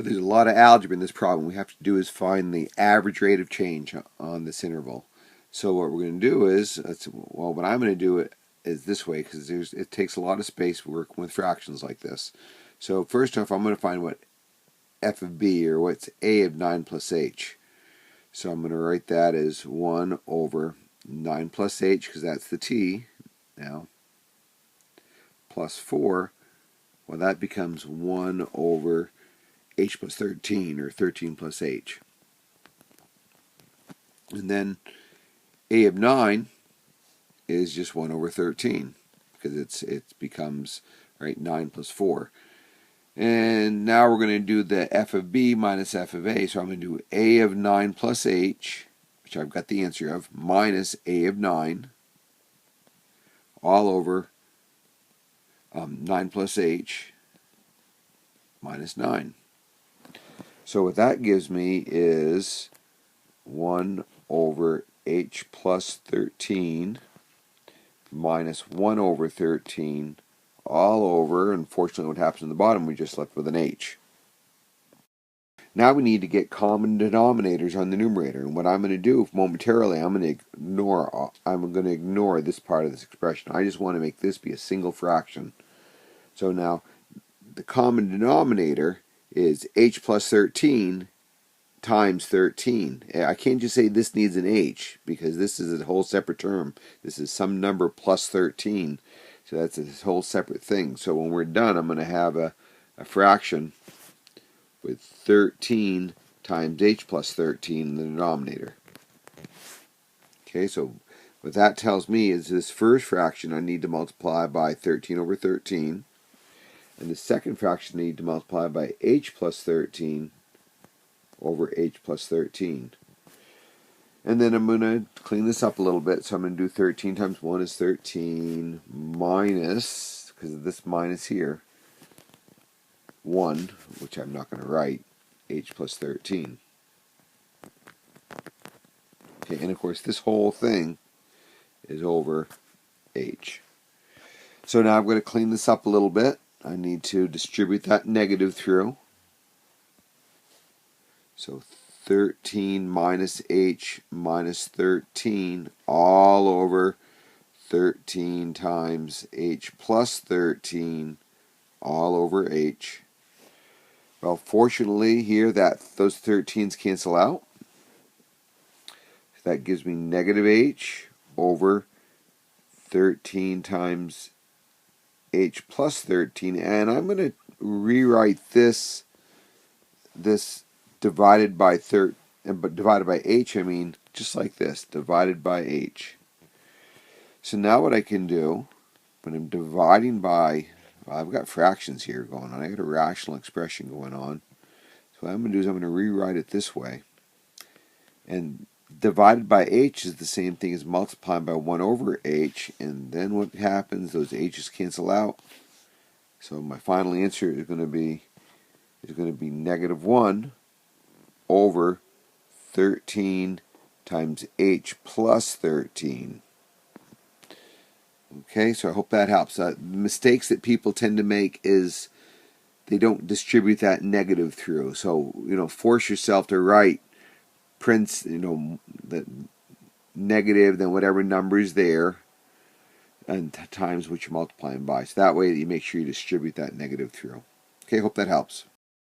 There's a lot of algebra in this problem. What we have to do is find the average rate of change on this interval. So what we're going to do is, what I'm going to do is this way, because it takes a lot of space working with fractions like this. So first off, I'm going to find what f of b, or what's a of 9 plus h. So I'm going to write that as 1 over 9 plus h, because that's the t now, plus 4. Well, that becomes 1 over h plus 13, or 13 plus h. And then a of 9 is just 1 over 13, because it becomes, right, 9 plus 4. And now we're going to do the f of b minus f of a. So I'm going to do a of 9 plus h, which I've got the answer of, minus a of 9, all over 9 plus h minus 9. So what that gives me is 1 over h plus 13 minus 1 over 13 all over, unfortunately what happens in the bottom, we just left with an h. Now we need to get common denominators on the numerator, and what I'm going to do momentarily, I'm going to ignore this part of this expression. I just want to make this be a single fraction. So now the common denominator is h plus 13 times 13. I can't just say this needs an h, because this is a whole separate term. This is some number plus 13. So that's a whole separate thing. So when we're done, I'm going to have a fraction with 13 times h plus 13 in the denominator. Okay, so what that tells me is this first fraction I need to multiply by 13 over 13. And the second fraction I need to multiply by h plus 13 over h plus 13. And then I'm going to clean this up a little bit. So I'm going to do 13 times 1 is 13 minus, because of this minus here, 1, which I'm not going to write, h plus 13. Okay, and of course this whole thing is over h. So now I'm going to clean this up a little bit. I need to distribute that negative through. So 13 minus h minus 13 all over 13 times h plus 13 all over h. Well, fortunately here those 13's cancel out. That gives me negative h over 13 times h plus 13, and I'm going to rewrite this divided by divided by h, I mean just like this, divided by h. So now what I can do, when I'm dividing by, well, I've got fractions here going on, I got a rational expression going on. So what I'm going to do is I'm going to rewrite it this way. And divided by h is the same thing as multiplying by 1 over h, and then what happens, those h's cancel out. So my final answer is going to be negative 1 over 13 times h plus 13. Okay, so I hope that helps. Mistakes that people tend to make is they don't distribute that negative through. So, force yourself to write prints, the negative, then whatever number is there, and times what you're multiplying by. So that way you make sure you distribute that negative through. Okay, hope that helps.